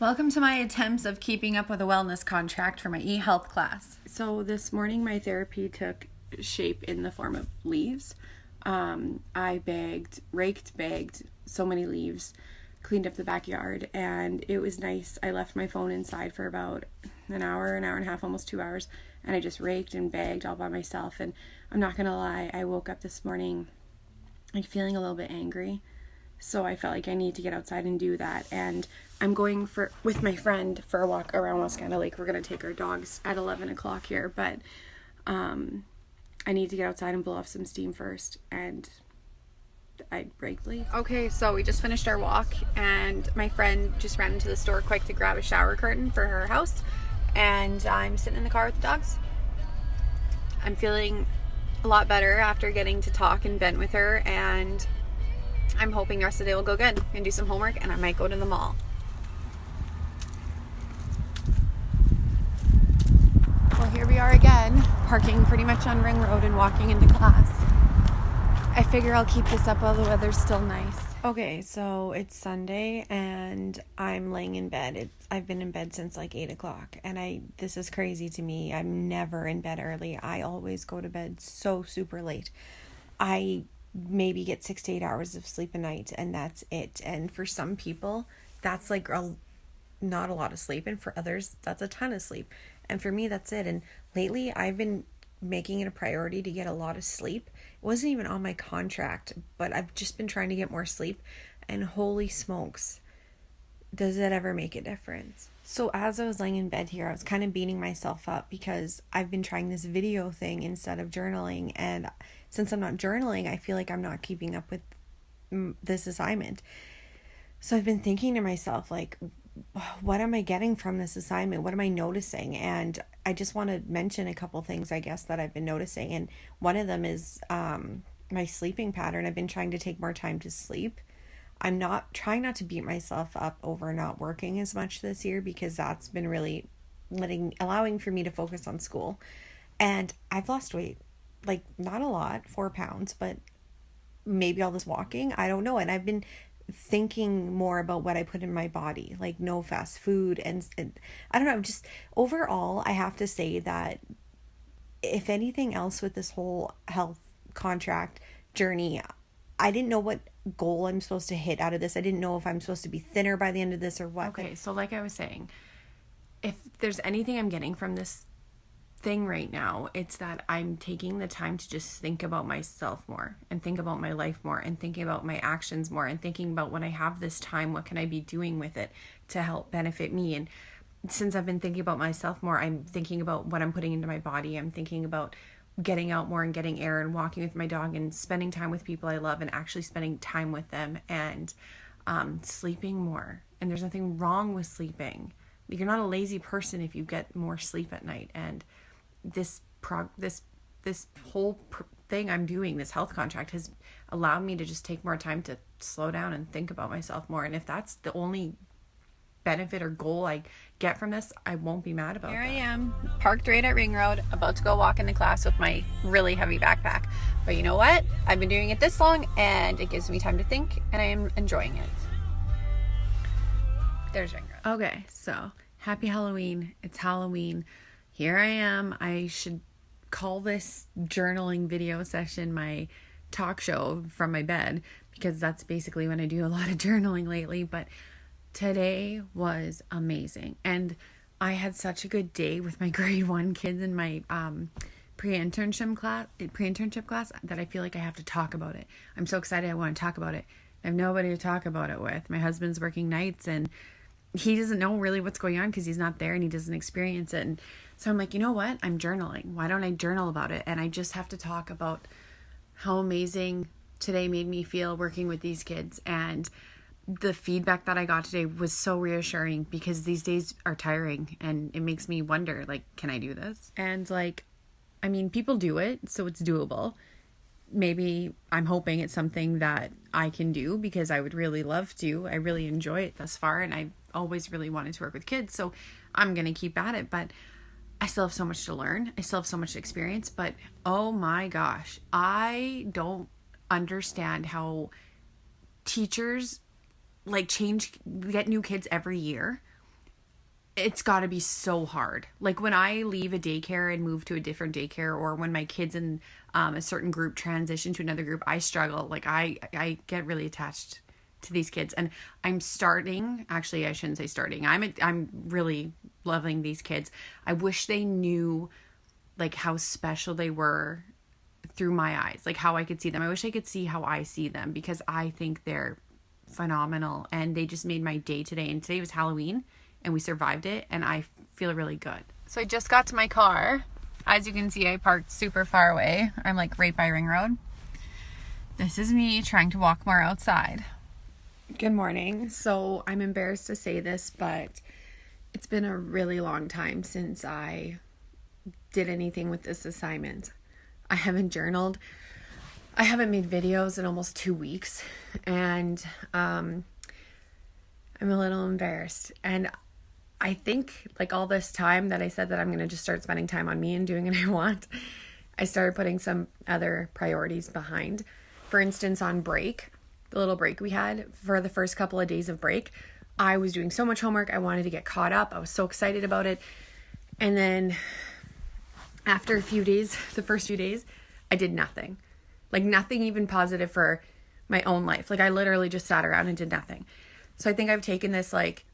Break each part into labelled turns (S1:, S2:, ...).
S1: Welcome to my attempts of keeping up with a wellness contract for my e-health class. So this morning my therapy took shape in the form of leaves. I bagged so many leaves, cleaned up the backyard, and it was nice. I left my phone inside for about an hour and a half, almost 2 hours, and I just raked and bagged all by myself. And I'm not gonna lie, I woke up this morning like feeling a little bit angry. So I felt like I need to get outside and do that. And I'm going with my friend for a walk around Wascana Lake. We're going to take our dogs at 11 o'clock here. But I need to get outside and blow off some steam first. And I braked late. Okay, so we just finished our walk. And my friend just ran into the store quick to grab a shower curtain for her house. And I'm sitting in the car with the dogs. I'm feeling a lot better after getting to talk and vent with her. And I'm hoping the rest of the day will go good. I'm gonna do some homework and I might go to the mall. Well, here we are again, parking pretty much on Ring Road and walking into class. I figure I'll keep this up while the weather's still nice. Okay, so it's Sunday and I'm laying in bed. I've been in bed since like 8 o'clock and this is crazy to me. I'm never in bed early. I always go to bed so super late. I maybe get 6 to 8 hours of sleep a night and that's it. And for some people that's like not a lot of sleep, and for others that's a ton of sleep, and for me that's it. And lately I've been making it a priority to get a lot of sleep. It wasn't even on my contract, but I've just been trying to get more sleep, and holy smokes, does it ever make a difference. So as I was laying in bed here, I was kind of beating myself up because I've been trying this video thing instead of journaling, and since I'm not journaling, I feel like I'm not keeping up with this assignment. So I've been thinking to myself, like, what am I getting from this assignment? What am I noticing? And I just want to mention a couple things, I guess, that I've been noticing. And one of them is my sleeping pattern. I've been trying to take more time to sleep. I'm trying not to beat myself up over not working as much this year, because that's been really allowing for me to focus on school. And I've lost weight. Like, not a lot, 4 pounds, but maybe all this walking, I don't know. And I've been thinking more about what I put in my body, like no fast food, and I don't know, just overall, I have to say that if anything else with this whole health contract journey, I didn't know what goal I'm supposed to hit out of this. I didn't know if I'm supposed to be thinner by the end of this or what. Okay, so like I was saying, if there's anything I'm getting from this thing right now, it's that I'm taking the time to just think about myself more and think about my life more and thinking about my actions more and thinking about when I have this time, what can I be doing with it to help benefit me. And since I've been thinking about myself more, I'm thinking about what I'm putting into my body. I'm thinking about getting out more and getting air and walking with my dog and spending time with people I love and actually spending time with them, and sleeping more. And there's nothing wrong with sleeping. You're not a lazy person if you get more sleep at night. And this whole thing I'm doing, this health contract, has allowed me to just take more time to slow down and think about myself more. And if that's the only benefit or goal I get from this, I won't be mad about it. Here I am, parked right at Ring Road, about to go walk into class with my really heavy backpack. But you know what? I've been doing it this long and it gives me time to think, and I am enjoying it. There's Ring Road. Okay, so happy Halloween. It's Halloween. Here I am. I should call this journaling video session my talk show from my bed, because that's basically when I do a lot of journaling lately. But today was amazing. And I had such a good day with my grade 1 kids in my pre-internship class that I feel like I have to talk about it. I'm so excited. I want to talk about it. I have nobody to talk about it with. My husband's working nights and he doesn't know really what's going on because he's not there and he doesn't experience it. And so I'm like, you know what? I'm journaling. Why don't I journal about it? And I just have to talk about how amazing today made me feel working with these kids. And the feedback that I got today was so reassuring, because these days are tiring and it makes me wonder, like, can I do this? And like, I mean, people do it, so it's doable. Maybe I'm hoping it's something that I can do, because I would really love to. I really enjoy it thus far, and I always really wanted to work with kids, so I'm going to keep at it. But I still have so much to learn. I still have so much experience, but oh my gosh, I don't understand how teachers like get new kids every year. it's got to be so hard. Like when I leave a daycare and move to a different daycare, or when my kids in a certain group transition to another group, I struggle. Like I get really attached to these kids, and I'm starting, actually I shouldn't say starting, I'm really loving these kids. I wish they knew like how special they were through my eyes, like how I could see them. I wish I could see how I see them, because I think they're phenomenal, and they just made my day today. And today was Halloween and we survived it, and I feel really good. So I just got to my car. As you can see, I parked super far away. I'm like right by Ring Road. This is me trying to walk more outside. Good morning. So I'm embarrassed to say this, but it's been a really long time since I did anything with this assignment. I haven't journaled. I haven't made videos in almost 2 weeks, and I'm a little embarrassed. And I think like all this time that I said that I'm going to just start spending time on me and doing what I want, I started putting some other priorities behind. For instance, on break, the little break we had for the first couple of days of break, I was doing so much homework. I wanted to get caught up. I was so excited about it. And then after a few days, the first few days, I did nothing. Like nothing even positive for my own life. Like I literally just sat around and did nothing. So I think I've taken this like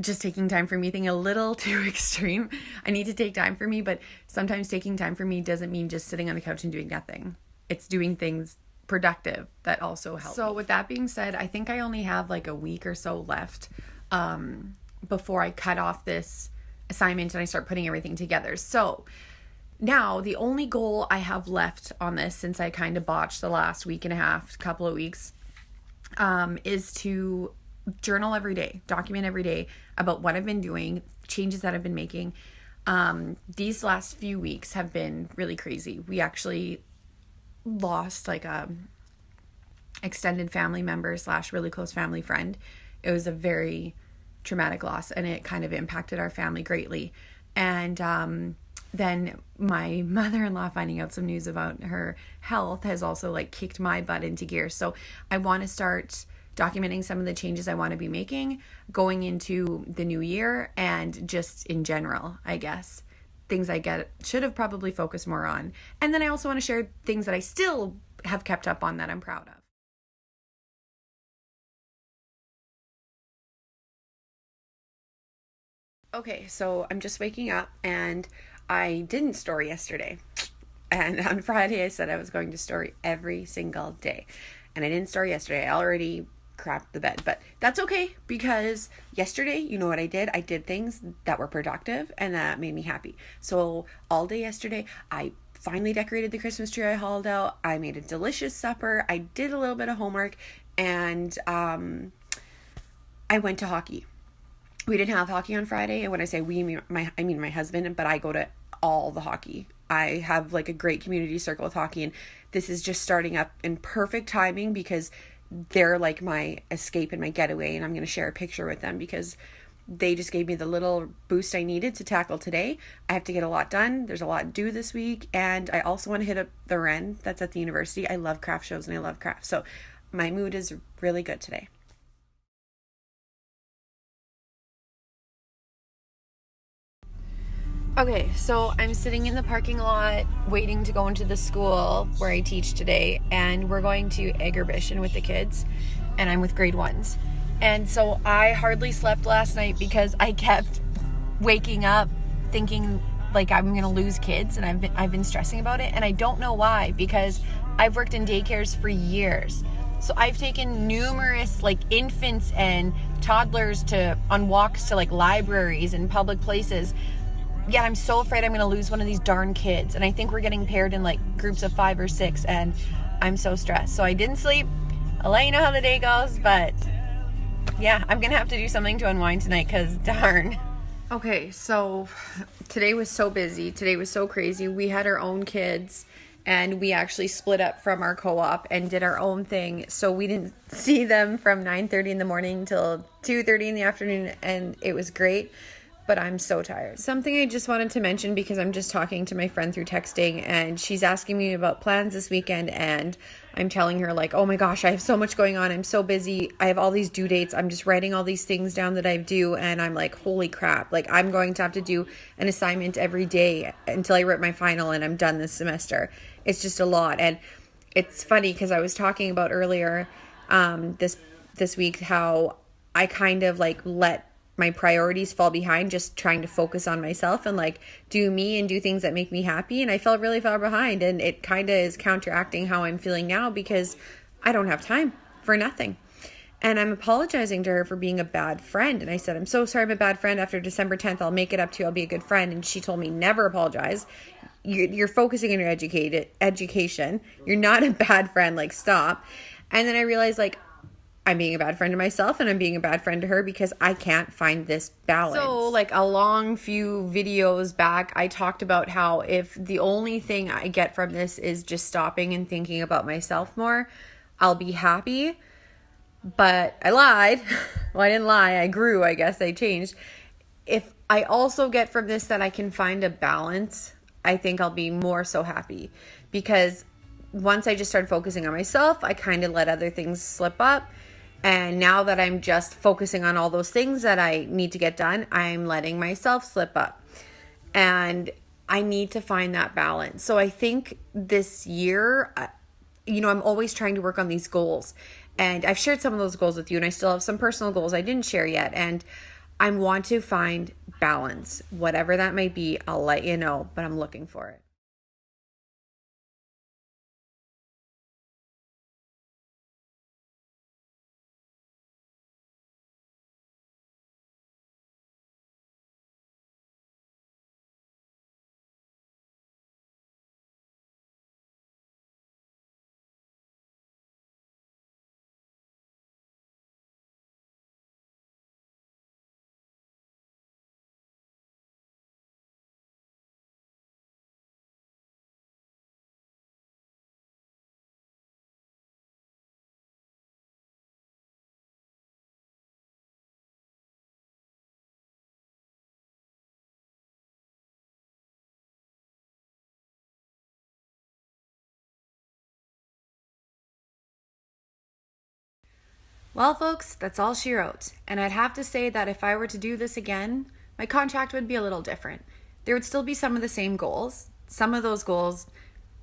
S1: just taking time for me thing a little too extreme. I need to take time for me, but sometimes taking time for me doesn't mean just sitting on the couch and doing nothing. It's doing things productive that also help. So with that being said, I think I only have like a week or so left before I cut off this assignment and I start putting everything together. So now the only goal I have left on this, since I kind of botched the last week and a half, couple of weeks, is to journal every day, document every day about what I've been doing, changes that I've been making. These last few weeks have been really crazy. We actually lost like a extended family member / really close family friend. It was a very traumatic loss, and it kind of impacted our family greatly. And then my mother-in-law finding out some news about her health has also like kicked my butt into gear. So I want to start documenting some of the changes I want to be making going into the new year, and just in general, I guess, things I should have probably focused more on. And then I also want to share things that I still have kept up on that I'm proud of. Okay, so I'm just waking up, and I didn't story yesterday. And on Friday I said I was going to story every single day. And I didn't story yesterday. I already crapped the bed, but that's okay, because yesterday, you know what I did? I did things that were productive and that made me happy. So all day yesterday, I finally decorated the Christmas tree I hauled out. I made a delicious supper. I did a little bit of homework, and I went to hockey. We didn't have hockey on Friday, and when I say we, I mean my husband, but I go to all the hockey. I have like a great community circle with hockey, and this is just starting up in perfect timing, because they're like my escape and my getaway, and I'm going to share a picture with them because they just gave me the little boost I needed to tackle today. I have to get a lot done. There's a lot due this week, and I also want to hit up the Ren that's at the university. I love craft shows and I love craft, so my mood is really good today. Okay, so I'm sitting in the parking lot waiting to go into the school where I teach today, and we're going to Agribition with the kids, and I'm with grade 1s. And so I hardly slept last night because I kept waking up thinking like I'm going to lose kids, and I've been stressing about it, and I don't know why, because I've worked in daycares for years. So I've taken numerous like infants and toddlers on walks to like libraries and public places. Yeah, I'm so afraid I'm going to lose one of these darn kids. And I think we're getting paired in like groups of 5 or 6, and I'm so stressed. So I didn't sleep. I'll let you know how the day goes, but yeah, I'm going to have to do something to unwind tonight, because darn. Okay, so today was so busy. Today was so crazy. We had our own kids, and we actually split up from our co-op and did our own thing. So we didn't see them from 9:30 in the morning till 2:30 in the afternoon, and it was great. but I'm so tired. Something I just wanted to mention, because I'm just talking to my friend through texting and she's asking me about plans this weekend, and I'm telling her like, oh my gosh, I have so much going on. I'm so busy. I have all these due dates. I'm just writing all these things down that I do. And I'm like, holy crap. Like, I'm going to have to do an assignment every day until I write my final and I'm done this semester. It's just a lot. And it's funny because I was talking about earlier this week how I kind of like let my priorities fall behind, just trying to focus on myself and like do me and do things that make me happy. And I felt really far behind, and it kind of is counteracting how I'm feeling now because I don't have time for nothing. And I'm apologizing to her for being a bad friend. And I said, I'm so sorry I'm a bad friend. After December 10th, I'll make it up to you. I'll be a good friend. And she told me, never apologize. You're focusing on your education. You're not a bad friend. Like, stop. And then I realized, like, I'm being a bad friend to myself and I'm being a bad friend to her because I can't find this balance. So like a long few videos back, I talked about how if the only thing I get from this is just stopping and thinking about myself more, I'll be happy. But I lied. Well, I didn't lie. I grew, I guess. I changed. If I also get from this that I can find a balance, I think I'll be more so happy, because once I just started focusing on myself, I kind of let other things slip up. And now that I'm just focusing on all those things that I need to get done, I'm letting myself slip up. And I need to find that balance. So I think this year, I'm always trying to work on these goals. And I've shared some of those goals with you, and I still have some personal goals I didn't share yet. And I want to find balance. Whatever that may be, I'll let you know, but I'm looking for it. Well, folks, that's all she wrote. And I'd have to say that if I were to do this again, my contract would be a little different. There would still be some of the same goals. Some of those goals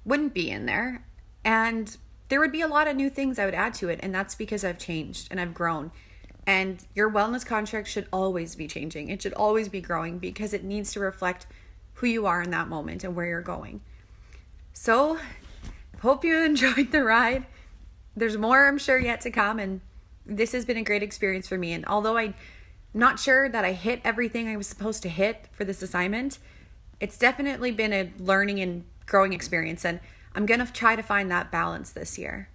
S1: wouldn't be in there. And there would be a lot of new things I would add to it. And that's because I've changed and I've grown. And your wellness contract should always be changing. It should always be growing because it needs to reflect who you are in that moment and where you're going. So, hope you enjoyed the ride. There's more, I'm sure, yet to come. And this has been a great experience for me. And although I'm not sure that I hit everything I was supposed to hit for this assignment, it's definitely been a learning and growing experience. And I'm going to try to find that balance this year.